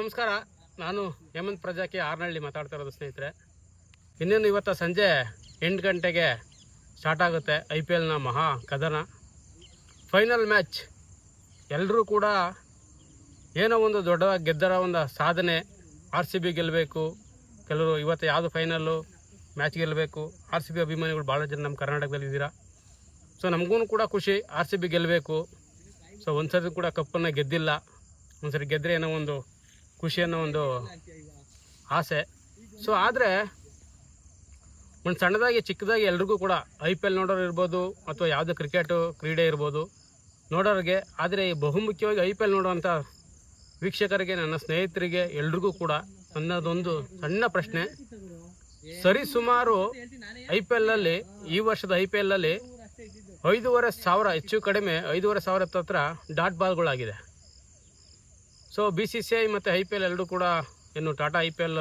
ನಮಸ್ಕಾರ. ನಾನು ಹೇಮಂತ್ ಪ್ರಜಾಕಿ ಆರ್ನಹಳ್ಳಿ ಮಾತಾಡ್ತಾ ಇರೋದು ಸ್ನೇಹಿತರೆ. ಇನ್ನೇನು ಇವತ್ತು ಸಂಜೆ 8 ಗಂಟೆಗೆ ಸ್ಟಾರ್ಟ್ ಆಗುತ್ತೆ IPLನ ಮಹಾ ಕದನ, ಫೈನಲ್ ಮ್ಯಾಚ್. ಎಲ್ಲರೂ ಕೂಡ ಏನೋ ಒಂದು ದೊಡ್ಡದಾಗಿ ಗೆದ್ದರ ಒಂದು ಸಾಧನೆ. RCB ಗೆಲ್ಲಬೇಕು, ಕೆಲವರು ಇವತ್ತು ಯಾವುದು ಫೈನಲ್ಲು ಮ್ಯಾಚ್ ಗೆಲ್ಲಬೇಕು. RCB ಅಭಿಮಾನಿಗಳು ಭಾಳ ಜನ ನಮ್ಮ ಕರ್ನಾಟಕದಲ್ಲಿ ಇದ್ದೀರಾ. ಸೊ ನಮಗೂ ಕೂಡ ಖುಷಿ, RCB ಗೆಲ್ಲಬೇಕು. ಸೊ ಒಂದು ಸರಿ ಕೂಡ ಕಪ್ಪನ್ನು ಗೆದ್ದಿಲ್ಲ, ಒಂದು ಸರಿ ಗೆದ್ದರೆ ಏನೋ ಒಂದು ಖುಷಿ ಅನ್ನೋ ಒಂದು ಆಸೆ. ಸೊ ಆದರೆ ಒಂದು ಸಣ್ಣದಾಗಿ ಚಿಕ್ಕದಾಗಿ ಎಲ್ರಿಗೂ ಕೂಡ IPL ನೋಡೋರು ಇರ್ಬೋದು ಅಥವಾ ಯಾವುದೇ ಕ್ರೀಡೆ ಇರ್ಬೋದು ನೋಡೋರಿಗೆ, ಆದರೆ ಬಹುಮುಖ್ಯವಾಗಿ IPL ನೋಡುವಂಥ ವೀಕ್ಷಕರಿಗೆ, ನನ್ನ ಸ್ನೇಹಿತರಿಗೆ ಎಲ್ರಿಗೂ ಕೂಡ ನನ್ನದೊಂದು ಸಣ್ಣ ಪ್ರಶ್ನೆ. ಸರಿಸುಮಾರು IPLನಲ್ಲಿ, ಈ ವರ್ಷದ IPLನಲ್ಲಿ 5,500 ಹೆಚ್ಚು ಕಡಿಮೆ 5,500 ಹತ್ರ ಡಾಟ್ ಬಾಲ್ಗಳಾಗಿದೆ. ಸೊ BCCI ಮತ್ತು IPL ಎರಡೂ ಕೂಡ ಏನು ಟಾಟಾ IPL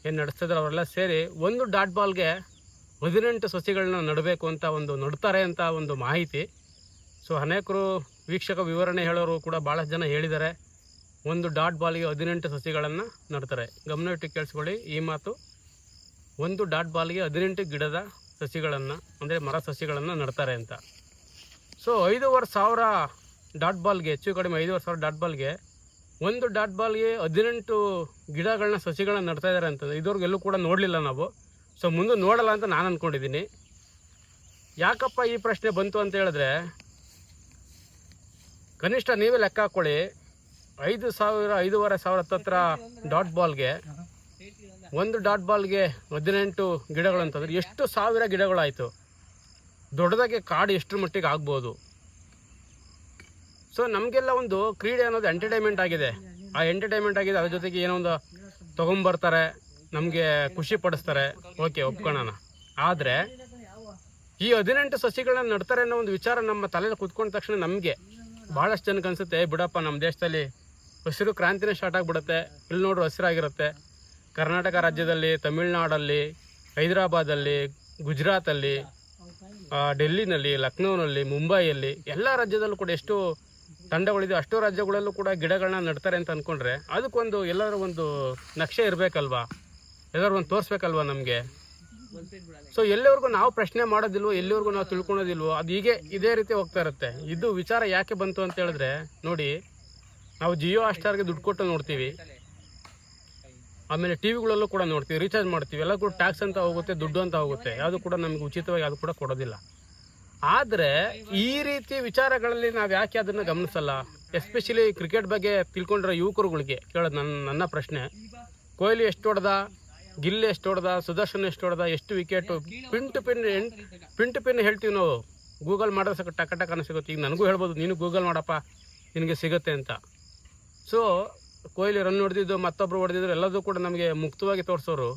ಏನು ನಡೆಸ್ತಿದ್ರು ಅವರೆಲ್ಲ ಸೇರಿ ಒಂದು ಡಾಟ್ ಬಾಲ್ಗೆ 18 ಸಸಿಗಳನ್ನ ನೆಡಬೇಕು ಅಂತ ನೆಡ್ತಾರೆ ಅಂತ ಒಂದು ಮಾಹಿತಿ. ಸೊ ಅನೇಕರು ವೀಕ್ಷಕ ವಿವರಣೆ ಹೇಳೋರು ಕೂಡ ಭಾಳಷ್ಟು ಜನ ಹೇಳಿದ್ದಾರೆ, ಒಂದು ಡಾಟ್ ಬಾಲ್ಗೆ 18 ಸಸಿಗಳನ್ನು ನೆಡ್ತಾರೆ. ಗಮನವಿಟ್ಟು ಕೇಳಿಸ್ಕೊಳ್ಳಿ ಈ ಮಾತು. ಒಂದು ಡಾಟ್ ಬಾಲ್ಗೆ 18 ಗಿಡದ ಸಸಿಗಳನ್ನು, ಅಂದರೆ ಮರ ಸಸಿಗಳನ್ನು ನೆಡ್ತಾರೆ ಅಂತ. ಸೊ 5,500 ಡಾಟ್ ಬಾಲ್ಗೆ, ಹೆಚ್ಚು ಕಡಿಮೆ 5,500 ಡಾಟ್ ಬಾಲ್ಗೆ, ಒಂದು ಡಾಟ್ ಬಾಲ್ಗೆ 18 ಗಿಡಗಳನ್ನ ಸಸಿಗಳನ್ನ ನೆಡ್ತಾ ಇದ್ದಾರೆ ಅಂತಂದರೆ ಇದುವರೆಗೂ ಎಲ್ಲೂ ಕೂಡ ನೋಡಲಿಲ್ಲ ನಾವು. ಸೊ ಮುಂದೆ ನೋಡಲ್ಲ ಅಂತ ನಾನು ಅಂದ್ಕೊಂಡಿದ್ದೀನಿ. ಯಾಕಪ್ಪ ಈ ಪ್ರಶ್ನೆ ಬಂತು ಅಂತ ಹೇಳಿದ್ರೆ, ಕನಿಷ್ಠ ನೀವೇ ಲೆಕ್ಕ ಹಾಕ್ಕೊಳ್ಳಿ, 5,500 ಹತ್ರ ಡಾಟ್ ಬಾಲ್ಗೆ, ಒಂದು ಡಾಟ್ ಬಾಲ್ಗೆ 18 ಗಿಡಗಳು ಅಂತಂದರೆ ಎಷ್ಟು ಸಾವಿರ ಗಿಡಗಳಾಯಿತು. ದೊಡ್ಡದಾಗಿ ಕಾಡು ಎಷ್ಟರ ಮಟ್ಟಿಗೆ ಆಗ್ಬೋದು. ಸೊ ನಮಗೆಲ್ಲ ಒಂದು ಕ್ರೀಡೆ ಅನ್ನೋದು ಎಂಟರ್ಟೈನ್ಮೆಂಟ್ ಆಗಿದೆ. ಆ ಎಂಟರ್ಟೈನ್ಮೆಂಟ್ ಆಗಿದೆ, ಅದ್ರ ಜೊತೆಗೆ ಏನೋ ಒಂದು ತೊಗೊಂಬರ್ತಾರೆ, ನಮಗೆ ಖುಷಿ ಪಡಿಸ್ತಾರೆ, ಓಕೆ ಒಪ್ಕೊಳ್ಳೋಣ. ಆದರೆ ಈ 18 ಸಸಿಗಳನ್ನ ನೆಡ್ತಾರೆ ಅನ್ನೋ ಒಂದು ವಿಚಾರ ನಮ್ಮ ತಲೆಯಲ್ಲಿ ಕೂತ್ಕೊಂಡ ತಕ್ಷಣ ನಮಗೆ ಭಾಳಷ್ಟು ಜನಕ್ಕೆ ಅನಿಸುತ್ತೆ, ಬಿಡಪ್ಪ ನಮ್ಮ ದೇಶದಲ್ಲಿ ಹಸಿರು ಕ್ರಾಂತಿನೇ ಸ್ಟಾರ್ಟ್ ಆಗಿಬಿಡುತ್ತೆ. ಇಲ್ಲಿ ನೋಡ್ರು ಹಸಿರಾಗಿರುತ್ತೆ. ಕರ್ನಾಟಕ ರಾಜ್ಯದಲ್ಲಿ, ತಮಿಳ್ನಾಡಲ್ಲಿ, ಹೈದರಾಬಾದಲ್ಲಿ, ಗುಜರಾತಲ್ಲಿ, ಡೆಲ್ಲಿನಲ್ಲಿ, ಲಕ್ನೋನಲ್ಲಿ, ಮುಂಬೈಯಲ್ಲಿ, ಎಲ್ಲ ರಾಜ್ಯದಲ್ಲೂ ಕೂಡ ಎಷ್ಟು ತಂಡಗಳಿದೆ, ಅಷ್ಟು ರಾಜ್ಯಗಳಲ್ಲೂ ಕೂಡ ಗಿಡಗಳನ್ನ ನೆಡ್ತಾರೆ ಅಂತ ಅಂದ್ಕೊಂಡ್ರೆ ಅದಕ್ಕೊಂದು ಎಲ್ಲರೂ ಒಂದು ನಕ್ಷೆ ಇರಬೇಕಲ್ವಾ, ಎಲ್ಲರೂ ಒಂದು ತೋರಿಸ್ಬೇಕಲ್ವ ನಮಗೆ. ಸೊ ಎಲ್ಲಿವರೆಗೂ ನಾವು ಪ್ರಶ್ನೆ ಮಾಡೋದಿಲ್ವೋ, ಎಲ್ಲಿವರೆಗೂ ನಾವು ತಿಳ್ಕೊಳೋದಿಲ್ವೋ, ಅದು ಹೀಗೆ ಇದೇ ರೀತಿ ಹೋಗ್ತಾ ಇರುತ್ತೆ. ಇದು ವಿಚಾರ ಯಾಕೆ ಬಂತು ಅಂತ ಹೇಳಿದ್ರೆ, ನೋಡಿ, ನಾವು ಜಿಯೋ ಹಾಟ್ಸ್ಟಾರ್ಗೆ ದುಡ್ಡು ಕೊಟ್ಟು ನೋಡ್ತೀವಿ, ಆಮೇಲೆ TVಗಳಲ್ಲೂ ಕೂಡ ನೋಡ್ತೀವಿ, ರೀಚಾರ್ಜ್ ಮಾಡ್ತೀವಿ, ಎಲ್ಲ ಕೂಡ ಟ್ಯಾಕ್ಸ್ ಅಂತ ಹೋಗುತ್ತೆ, ದುಡ್ಡು ಅಂತ ಹೋಗುತ್ತೆ, ಯಾವುದು ಕೂಡ ನಮಗೆ ಉಚಿತವಾಗಿ ಅದು ಕೂಡ ಕೊಡೋದಿಲ್ಲ. ಆದರೆ ಈ ರೀತಿ ವಿಚಾರಗಳಲ್ಲಿ ನಾವು ಯಾಕೆ ಅದನ್ನು ಗಮನಿಸಲ್ಲ? ಎಸ್ಪೆಷಲಿ ಕ್ರಿಕೆಟ್ ಬಗ್ಗೆ ತಿಳ್ಕೊಂಡಿರೋ ಯುವಕರುಗಳಿಗೆ ಕೇಳೋದು ನನ್ನ ಪ್ರಶ್ನೆ. ಕೊಹ್ಲಿ ಎಷ್ಟು ಹೊಡೆದ, ಗಿಲ್ ಎಷ್ಟು ಹೊಡೆದ, ಸುದರ್ಶನ್ ಎಷ್ಟು ಹೊಡೆದ, ಎಷ್ಟು ವಿಕೆಟು, ಪಿನ್ ಟು ಪಿನ್ ಹೇಳ್ತೀವಿ ನಾವು. ಗೂಗಲ್ ಮಾಡಿದ್ರೆ ಟಕ ಟಕನ ಸಿಗುತ್ತೆ. ಈಗ ನನಗೂ ಹೇಳ್ಬೋದು, ನೀನು ಗೂಗಲ್ ಮಾಡಪ್ಪ ನಿನಗೆ ಸಿಗುತ್ತೆ ಅಂತ. ಸೊ ಕೊಹ್ಲಿ ರನ್ ಹೊಡೆದಿದ್ದು, ಮತ್ತೊಬ್ಬರು ಹೊಡೆದಿದ್ರು, ಎಲ್ಲದೂ ಕೂಡ ನಮಗೆ ಮುಕ್ತವಾಗಿ ತೋರಿಸೋರು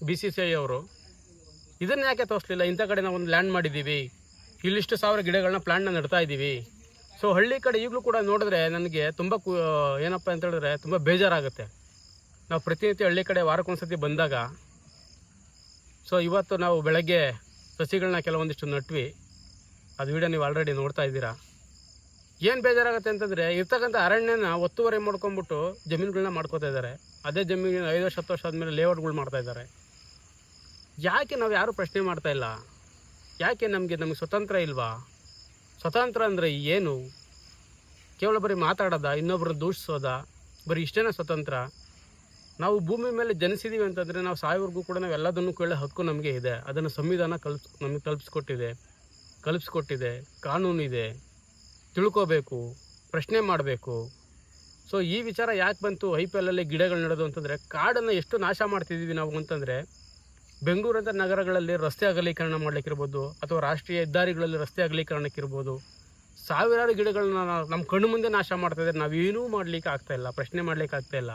BCCI ಅವರು. ಇದನ್ನು ಯಾಕೆ ತೋರಿಸಲಿಲ್ಲ? ಇಂಥ ಕಡೆ ನಾವು ಒಂದು ಲ್ಯಾಂಡ್ ಮಾಡಿದ್ದೀವಿ, ಇಲ್ಲಿಷ್ಟು ಸಾವಿರ ಗಿಡಗಳನ್ನ ಪ್ಲ್ಯಾಂಟ್ನ ನೆಡ್ತಾ ಇದ್ದೀವಿ. ಸೊ ಹಳ್ಳಿ ಕಡೆ ಈಗಲೂ ಕೂಡ ನೋಡಿದ್ರೆ ನನಗೆ ತುಂಬ ಏನಪ್ಪ ಅಂತ ಹೇಳಿದ್ರೆ ತುಂಬ ಬೇಜಾರಾಗುತ್ತೆ. ನಾವು ಪ್ರತಿನಿತ್ಯ ಹಳ್ಳಿ ಕಡೆ ವಾರಕ್ಕೊಂದ್ಸತಿ ಬಂದಾಗ, ಸೊ ಇವತ್ತು ನಾವು ಬೆಳಗ್ಗೆ ಸಸಿಗಳನ್ನ ಕೆಲವೊಂದಿಷ್ಟು ನಟ್ವಿ, ಅದು ವಿಡಿಯೋ ನೀವು ಆಲ್ರೆಡಿ ನೋಡ್ತಾ ಇದ್ದೀರಾ. ಏನು ಬೇಜಾರಾಗುತ್ತೆ ಅಂತಂದರೆ, ಇರ್ತಕ್ಕಂಥ ಅರಣ್ಯನ ಒತ್ತುವರಿ ಮಾಡ್ಕೊಂಬಿಟ್ಟು ಜಮೀನುಗಳನ್ನ ಮಾಡ್ಕೋತಾ ಇದ್ದಾರೆ. ಅದೇ ಜಮೀನು 5 ವರ್ಷ 10 ವರ್ಷ ಆದಮೇಲೆ ಲೇಔಟ್ಗಳು ಮಾಡ್ತಾ ಇದ್ದಾರೆ. ಯಾಕೆ ನಾವು ಯಾರೂ ಪ್ರಶ್ನೆ ಮಾಡ್ತಾ ಇಲ್ಲ? ಯಾಕೆ ನಮಗೆ ಸ್ವತಂತ್ರ ಇಲ್ವಾ? ಸ್ವತಂತ್ರ ಅಂದರೆ ಏನು? ಕೇವಲ ಬರೀ ಮಾತಾಡೋದ, ಇನ್ನೊಬ್ಬರು ದೂಷಿಸೋದ, ಬರೀ ಇಷ್ಟೇನ ಸ್ವತಂತ್ರ? ನಾವು ಭೂಮಿ ಮೇಲೆ ಜನಿಸಿದ್ದೀವಿ ಅಂತಂದರೆ ನಾವು ಸಾಯೋವರೆಗೂ ಕೂಡ ನಾವು ಎಲ್ಲದನ್ನು ಕೇಳೋ ಹಕ್ಕು ನಮಗೆ ಇದೆ. ಅದನ್ನು ಸಂವಿಧಾನ ನಮಗೆ ಕಲ್ಪಿಸ್ಕೊಟ್ಟಿದೆ, ಕಾನೂನು ಇದೆ, ತಿಳ್ಕೋಬೇಕು, ಪ್ರಶ್ನೆ ಮಾಡಬೇಕು. ಸೊ ಈ ವಿಚಾರ ಯಾಕೆ ಬಂತು IPLಲ್ಲಿ ಗಿಡಗಳು ನೆಡೋದು ಅಂತಂದರೆ, ಕಾಡನ್ನು ಎಷ್ಟು ನಾಶ ಮಾಡ್ತಿದ್ದೀವಿ ನಾವು ಅಂತಂದರೆ, ಬೆಂಗಳೂರಂಥ ನಗರಗಳಲ್ಲಿ ರಸ್ತೆ ಅಗಲೀಕರಣ ಮಾಡಲಿಕ್ಕಿರ್ಬೋದು, ಅಥವಾ ರಾಷ್ಟ್ರೀಯ ಹೆದ್ದಾರಿಗಳಲ್ಲಿ ರಸ್ತೆ ಅಗಲೀಕರಣಕ್ಕಿರ್ಬೋದು, ಸಾವಿರಾರು ಗಿಡಗಳನ್ನ ನಮ್ಮ ಕಣ್ಣು ಮುಂದೆ ನಾಶ ಮಾಡ್ತಾಯಿದ್ದಾರೆ. ನಾವೇನೂ ಮಾಡಲಿಕ್ಕೆ ಆಗ್ತಾಯಿಲ್ಲ, ಪ್ರಶ್ನೆ ಮಾಡಲಿಕ್ಕೆ ಆಗ್ತಾಯಿಲ್ಲ.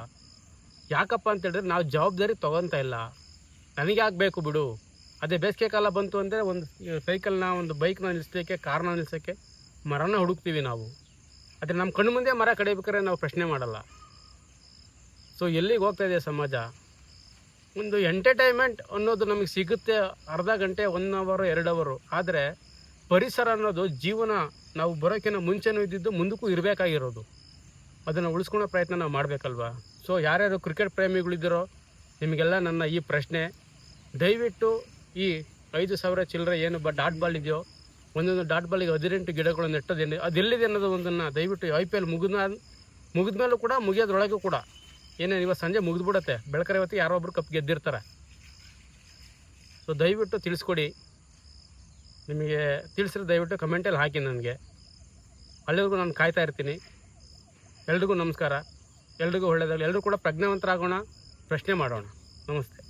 ಯಾಕಪ್ಪ ಅಂತೇಳಿದ್ರೆ ನಾವು ಜವಾಬ್ದಾರಿ ತೊಗೊತಾ ಇಲ್ಲ. ನನಗೆ ಆಗಬೇಕು ಬಿಡು. ಅದೇ ಬೇಸಿಗೆ ಕಾಲ ಬಂತು ಅಂದರೆ ಒಂದು ಸೈಕಲ್ನ, ಒಂದು ಬೈಕ್ನ ನಿಲ್ಲಿಸಲಿಕ್ಕೆ, ಕಾರ್ನ ನಿಲ್ಲಿಸೋಕ್ಕೆ ಮರನ ಹುಡುಕ್ತೀವಿ ನಾವು. ಆದರೆ ನಮ್ಮ ಕಣ್ಣು ಮುಂದೆ ಮರ ಕಡಿಬೇಕಾದ್ರೆ ನಾವು ಪ್ರಶ್ನೆ ಮಾಡಲ್ಲ. ಸೊ ಎಲ್ಲಿಗೆ ಹೋಗ್ತಾ ಇದೆ ಸಮಾಜ? ಒಂದು ಎಂಟರ್ಟೈನ್ಮೆಂಟ್ ಅನ್ನೋದು ನಮಗೆ ಸಿಗುತ್ತೆ, ಅರ್ಧ ಗಂಟೆ, 1 ಅವರ್ 2 ಅವರ್. ಆದರೆ ಪರಿಸರ ಅನ್ನೋದು ಜೀವನ, ನಾವು ಬರೋಕ್ಕಿಂತ ಮುಂಚೆನೂ ಇದ್ದಿದ್ದು, ಮುಂದಕ್ಕೂ ಇರಬೇಕಾಗಿರೋದು. ಅದನ್ನು ಉಳಿಸ್ಕೊಳ್ಳೋ ಪ್ರಯತ್ನ ನಾವು ಮಾಡಬೇಕಲ್ವಾ? ಸೊ ಯಾರ್ಯಾರು ಕ್ರಿಕೆಟ್ ಪ್ರೇಮಿಗಳಿದ್ದೀರೋ ನಿಮಗೆಲ್ಲ ನನ್ನ ಈ ಪ್ರಶ್ನೆ, ದಯವಿಟ್ಟು ಈ 5,000 ಚಿಲ್ಲರೆ ಏನು ಡಾಟ್ ಬಾಲ್ ಇದೆಯೋ, ಒಂದೊಂದು ಡಾಟ್ ಬಾಲಿಗೆ 18 ಗಿಡಗಳು ನೆಟ್ಟೋದೇನು ಅದೆಲ್ಲಿದೆ ಅನ್ನೋದು ಒಂದನ್ನು ದಯವಿಟ್ಟು IPL ಮುಗಿದ್ಮೇಲೂ ಕೂಡ ಮುಗಿಯೋದ್ರೊಳಗೂ ಕೂಡ ಏನೇನು ಇವತ್ತು ಸಂಜೆ ಮುಗಿದ್ಬಿಡುತ್ತೆ, ಬೆಳಕರೆ ಹೊತ್ತಿಗೆ ಯಾರೋ ಒಬ್ರು ಕಪ್ ಗೆದ್ದಿರ್ತಾರೆ. ಸೊ ದಯವಿಟ್ಟು ತಿಳಿಸ್ಕೊಡಿ. ನಿಮಗೆ ತಿಳಿಸಿದ್ರೆ ದಯವಿಟ್ಟು ಕಮೆಂಟಲ್ಲಿ ಹಾಕಿ ನನಗೆ. ಅಲ್ಲಿವರೆಗೂ ನಾನು ಕಾಯ್ತಾ ಇರ್ತೀನಿ. ಎಲ್ರಿಗೂ ನಮಸ್ಕಾರ, ಎಲ್ರಿಗೂ ಒಳ್ಳೆಯದಾಗಲಿ. ಎಲ್ಲರೂ ಕೂಡ ಪ್ರಜ್ಞಾವಂತರಾಗೋಣ, ಪ್ರಶ್ನೆ ಮಾಡೋಣ. ನಮಸ್ತೆ.